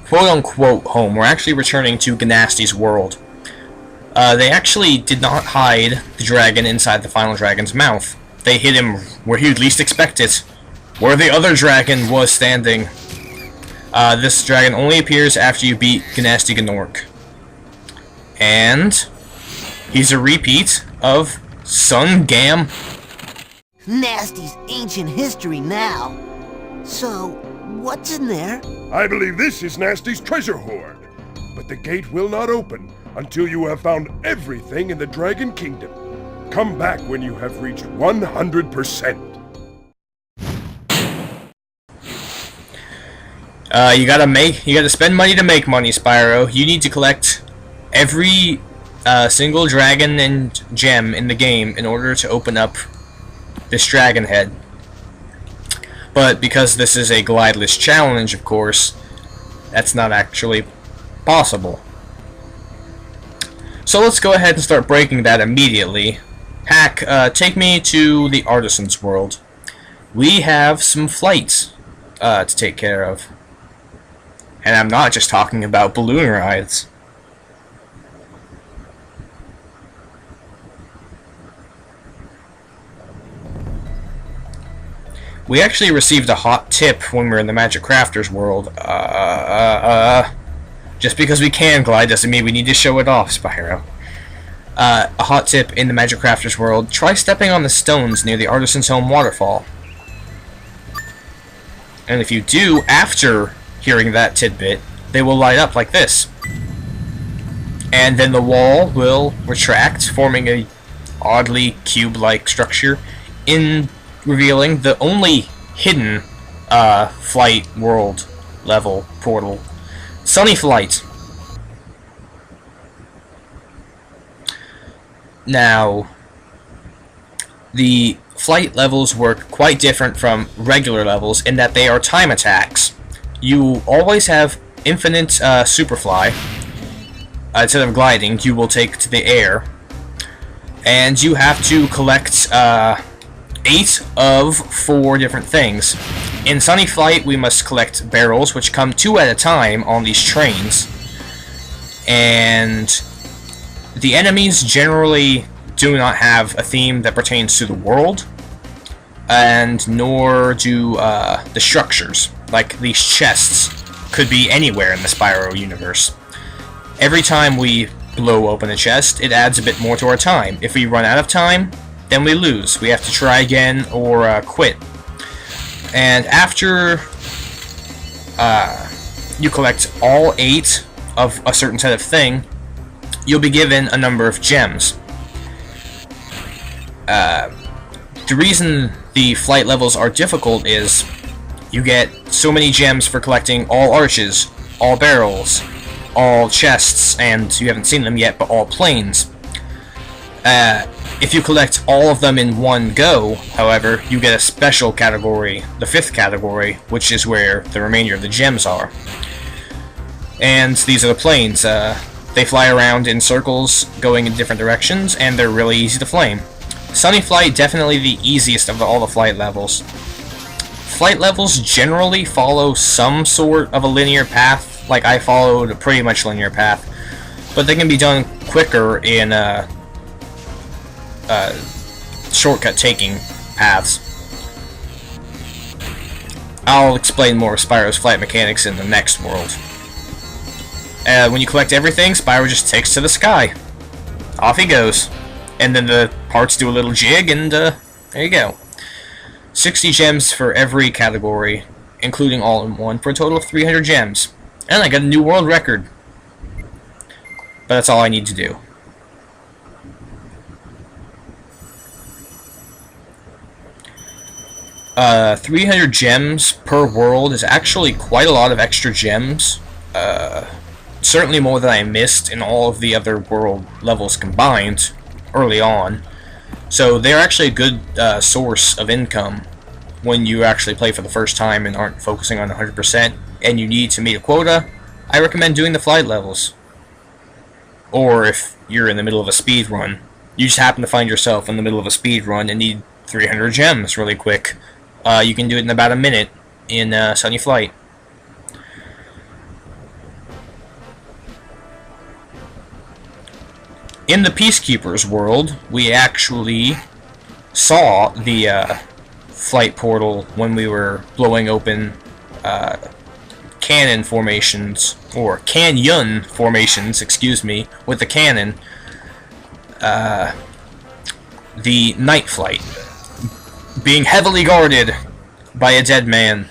quote-unquote home. We're actually returning to Gnasty's world. They actually did not hide the dragon inside the final dragon's mouth. They hid him where you'd least expect it, where the other dragon was standing. This dragon only appears after you beat Gnasty Gnorc. And he's a repeat of Sun Gam. Gnasty's ancient history now. So, what's in there? I believe this is Gnasty's treasure hoard. But the gate will not open until you have found everything in the Dragon Kingdom. Come back when you have reached 100%. You gotta spend money to make money, Spyro. You need to collect every single dragon and gem in the game in order to open up this dragon head. But because this is a glideless challenge, of course, that's not actually possible. So let's go ahead and start breaking that immediately. Hack, take me to the Artisan's world. We have some flights to take care of. And I'm not just talking about balloon rides. We actually received a hot tip when we were in the Magic Crafter's world. Just because we can glide doesn't mean we need to show it off, Spyro. A hot tip in the Magic Crafter's world: try stepping on the stones near the Artisan's Home waterfall. And if you do, after hearing that tidbit, they will light up like this. And then the wall will retract, forming a oddly cube-like structure, revealing the only hidden flight world level portal, Sunny Flight. Now, the flight levels work quite different from regular levels in that they are time attacks. You always have infinite superfly. Instead of gliding, you will take to the air, and you have to collect 8 of 4 different things. In Sunny Flight, we must collect barrels, which come 2 at a time on these trains. And the enemies generally do not have a theme that pertains to the world, and nor do the structures. Like, these chests could be anywhere in the Spyro universe. Every time we blow open a chest, it adds a bit more to our time. If we run out of time, then we lose. We have to try again or quit. And after you collect all 8 of a certain set of thing, you'll be given a number of gems. The reason the flight levels are difficult is you get so many gems for collecting all arches, all barrels, all chests, and you haven't seen them yet, but all planes. If you collect all of them in one go, however, you get a special category, the 5th category, which is where the remainder of the gems are. And these are the planes. They fly around in circles, going in different directions, and they're really easy to flame. Sunny Flight, definitely the easiest of all the flight levels. Flight levels generally follow some sort of a linear path, like I followed a pretty much linear path, but they can be done quicker in shortcut taking paths. I'll explain more of Spyro's flight mechanics in the next world. When you collect everything, Spyro just takes to the sky. Off he goes. And then the parts do a little jig, and there you go. 60 gems for every category, including all in one, for a total of 300 gems. And I got a new world record. But that's all I need to do. Uh, 300 gems per world is actually quite a lot of extra gems. Certainly more than I missed in all of the other world levels combined early on. So they're actually a good source of income when you actually play for the first time and aren't focusing on 100% and you need to meet a quota. I recommend doing the flight levels. Or if you're in the middle of a speed run, you just happen to find yourself in the middle of a speed run and need 300 gems really quick. You can do it in about a minute in Sunny Flight. In the Peacekeeper's world, we actually saw the flight portal when we were blowing open cannon formations, or canyon formations, excuse me, with the cannon. The night flight, being heavily guarded by a dead man.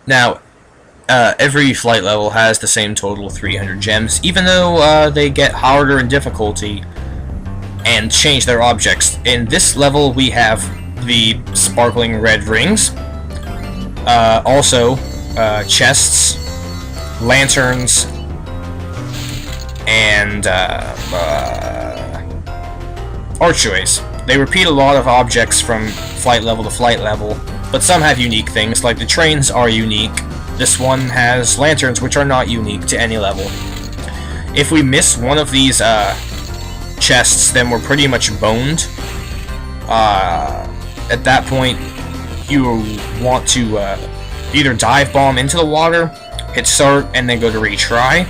Now, every flight level has the same total of 300 gems, even though they get harder in difficulty and change their objects. In this level, we have the sparkling red rings, also chests, lanterns, and archways. They repeat a lot of objects from flight level to flight level, but some have unique things, like the trains are unique. This one has lanterns, which are not unique to any level. If we miss one of these chests, then we're pretty much boned. At that point, you want to either dive bomb into the water, hit start, and then go to retry,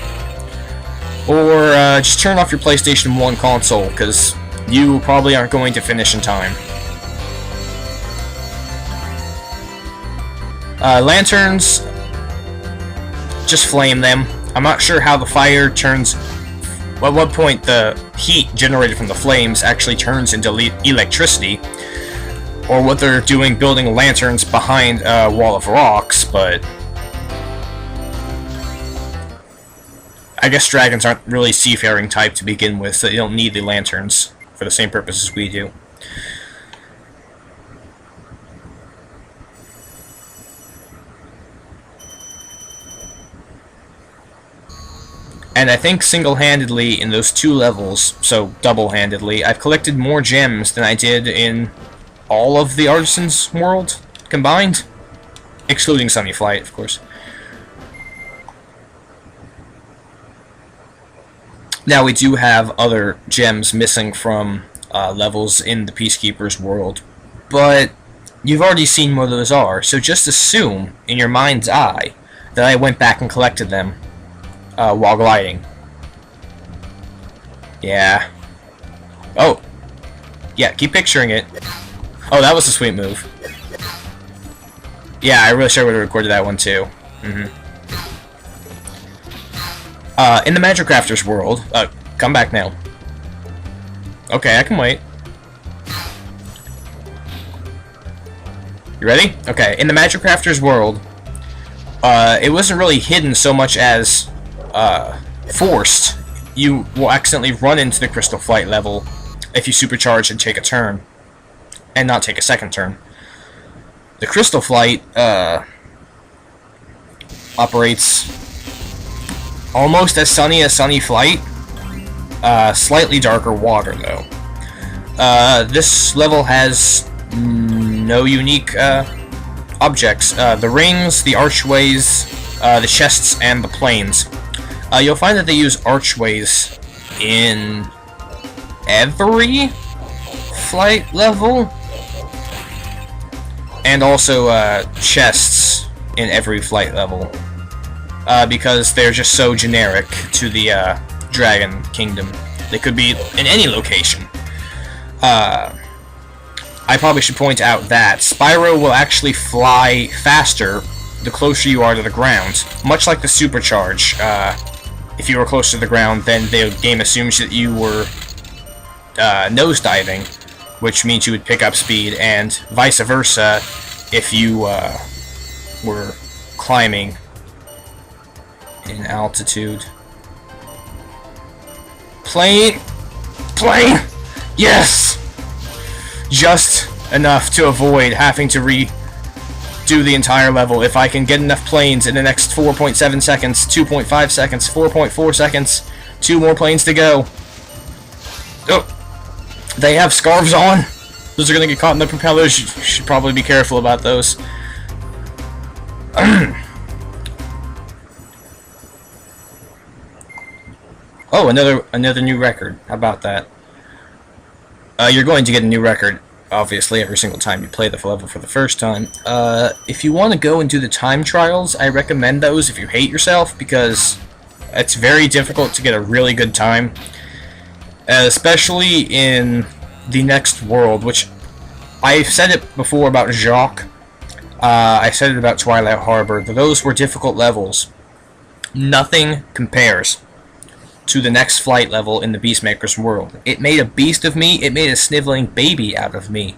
or just turn off your PlayStation 1 console, because you probably aren't going to finish in time. Lanterns, just flame them. I'm not sure how the fire turns, at what point the heat generated from the flames actually turns into electricity, or what they're doing building lanterns behind a wall of rocks, but I guess dragons aren't really seafaring type to begin with, so they don't need the lanterns for the same purpose as we do. And I think single-handedly in those two levels, so double-handedly, I've collected more gems than I did in all of the Artisan's world combined, excluding Sunny Flight, of course. Now, we do have other gems missing from levels in the Peacekeeper's world, but you've already seen what those are, so just assume, in your mind's eye, that I went back and collected them while gliding. Yeah. Oh! Yeah, keep picturing it. Oh, that was a sweet move. Yeah, I really sure would have recorded that one too. In the Magic Crafter's world, come back now. Okay, I can wait. You ready? Okay, in the Magic Crafter's world, it wasn't really hidden so much as forced. You will accidentally run into the Crystal Flight level if you supercharge and take a turn, and not take a second turn. The Crystal Flight operates almost as Sunny Flight, slightly darker water though. This level has no unique objects. The rings, the archways, the chests, and the planes. You'll find that they use archways in every flight level, and also chests in every flight level, because they're just so generic to the Dragon Kingdom. They could be in any location. I probably should point out that Spyro will actually fly faster the closer you are to the ground, much like the supercharge. If you were close to the ground, then the game assumes that you were nosediving, which means you would pick up speed, and vice versa if you were climbing in altitude. Plane! Yes! Just enough to avoid having to redo the entire level. If I can get enough planes in the next 4.7 seconds, 2.5 seconds, 4.4 seconds, 2 more planes to go. Oh, they have scarves on. Those are going to get caught in the propellers. You should probably be careful about those. Oh, another new record. How about that? You're going to get a new record, obviously, every single time you play the level for the first time. If you want to go and do the time trials, I recommend those if you hate yourself, because It's very difficult to get a really good time, especially in the next world, which I've said it before about Jacques. I said it about Twilight Harbor. Those were difficult levels. Nothing compares to the next flight level in the Beastmaker's world. It made a beast of me. It made a sniveling baby out of me.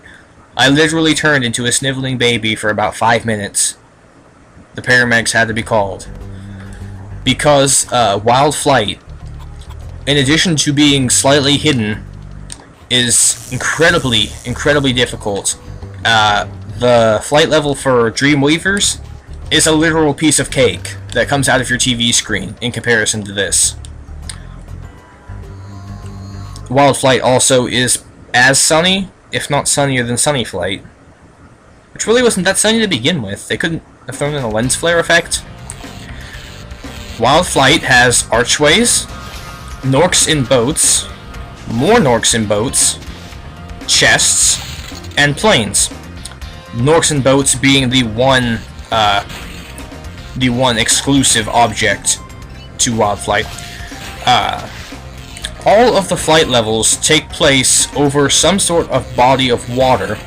I literally turned into a sniveling baby for about 5 minutes. The paramedics had to be called. Because Wild Flight, in addition to being slightly hidden, is incredibly difficult. The flight level for Dreamweavers is a literal piece of cake that comes out of your TV screen in comparison to this. Wild Flight also is as sunny, if not sunnier than Sunny Flight, which really wasn't that sunny to begin with. They couldn't have thrown in a lens flare effect. Wild Flight has archways, Norks in boats, more Norks in boats, chests, and planes. Norks in boats being the one exclusive object to Wild Flight. All of the flight levels take place over some sort of body of water.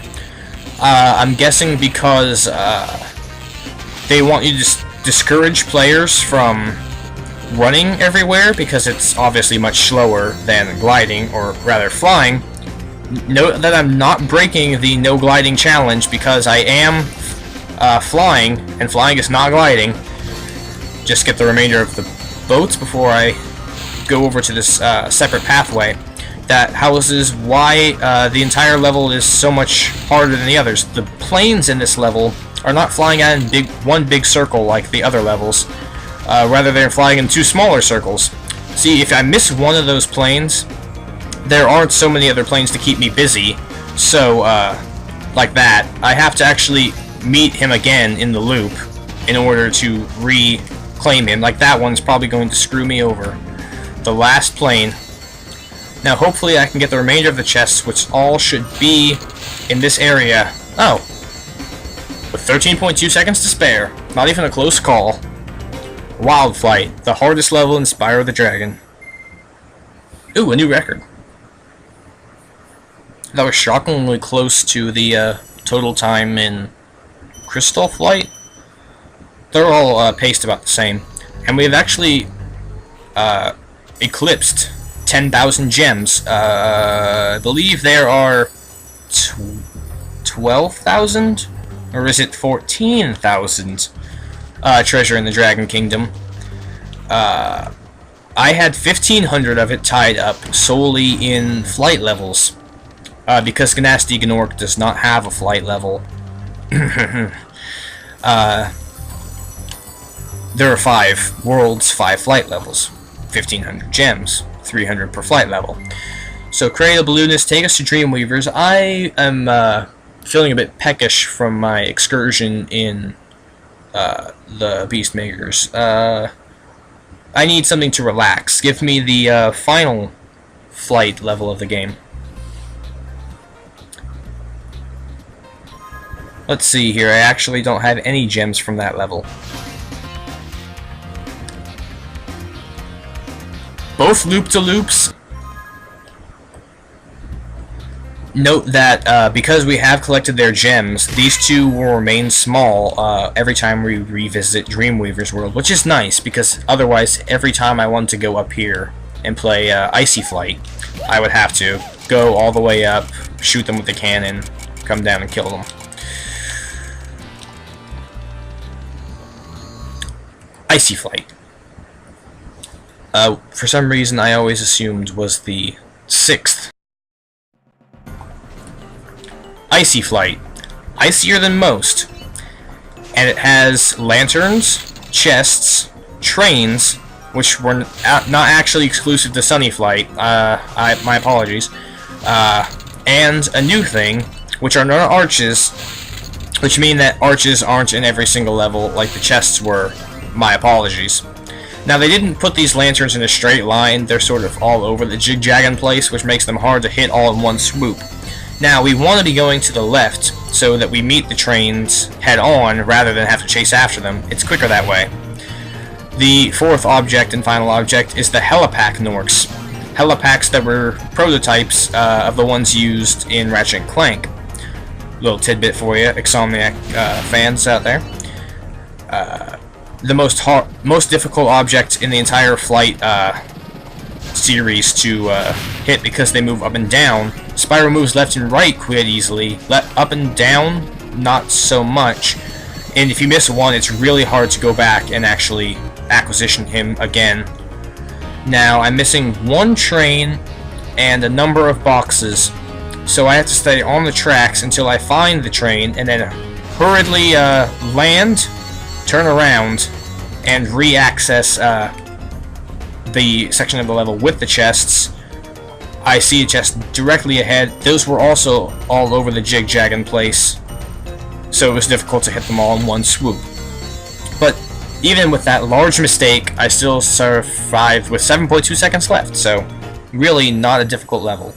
I'm guessing because they want you to discourage players from running everywhere, because it's obviously much slower than gliding, or rather flying. Note that I'm not breaking the no gliding challenge, because I am flying, and flying is not gliding. Just get the remainder of the boats before I go over to this separate pathway that houses why the entire level is so much harder than the others. The planes in this level are not flying out in one big circle like the other levels. Rather, they're flying in 2 smaller circles. See, if I miss one of those planes, there aren't so many other planes to keep me busy. So, like that, I have to actually meet him again in the loop in order to reclaim him. Like that one's probably going to screw me over. The last plane. Now, hopefully I can get the remainder of the chests, which all should be in this area. Oh. With 13.2 seconds to spare. Not even a close call. Wild Flight, the hardest level in Spyro the Dragon. Ooh, a new record. That was shockingly close to the total time in Crystal Flight. They're all paced about the same. And we've actually eclipsed 10,000 gems. I believe there are 12,000? Or is it 14,000 treasure in the Dragon Kingdom? I had 1,500 of it tied up solely in flight levels. Because Gnasty Gnorc does not have a flight level. There are 5 worlds, 5 flight levels. 1,500 gems, 300 per flight level. So, Cradle Balloonist, take us to Dreamweavers. I am feeling a bit peckish from my excursion in the Beastmakers. I need something to relax. Give me the final flight level of the game. Let's see here, I actually don't have any gems from that level. Both loop-to-loops. Note that because we have collected their gems, these two will remain small every time we revisit Dreamweaver's world, which is nice, because otherwise every time I want to go up here and play Icy Flight, I would have to go all the way up, shoot them with the cannon, come down and kill them. Icy Flight. For some reason I always assumed was the 6th. Icy Flight. Icier than most. And it has lanterns, chests, trains, which were not actually exclusive to Sunny Flight. My apologies. And a new thing, which are not arches, which mean that arches aren't in every single level like the chests were. My apologies. Now, they didn't put these lanterns in a straight line. They're sort of all over the jig-jagging place, which makes them hard to hit all in one swoop. Now, we want to be going to the left so that we meet the trains head-on rather than have to chase after them. It's quicker that way. The fourth object and final object is the helipack Norks. Helipacks that were prototypes of the ones used in Ratchet & Clank. Little tidbit for you, Insomniac fans out there. The most difficult object in the entire Flight series to hit because they move up and down. Spyro moves left and right quite easily. Up and down, not so much. And if you miss one, it's really hard to go back and actually acquisition him again. Now, I'm missing one train and a number of boxes, so I have to stay on the tracks until I find the train, and then hurriedly land, turn around, and re-access the section of the level with the chests. I see a chest directly ahead. Those were also all over the jig-jag in place, so it was difficult to hit them all in one swoop. But even with that large mistake, I still survived with 7.2 seconds left, so really not a difficult level.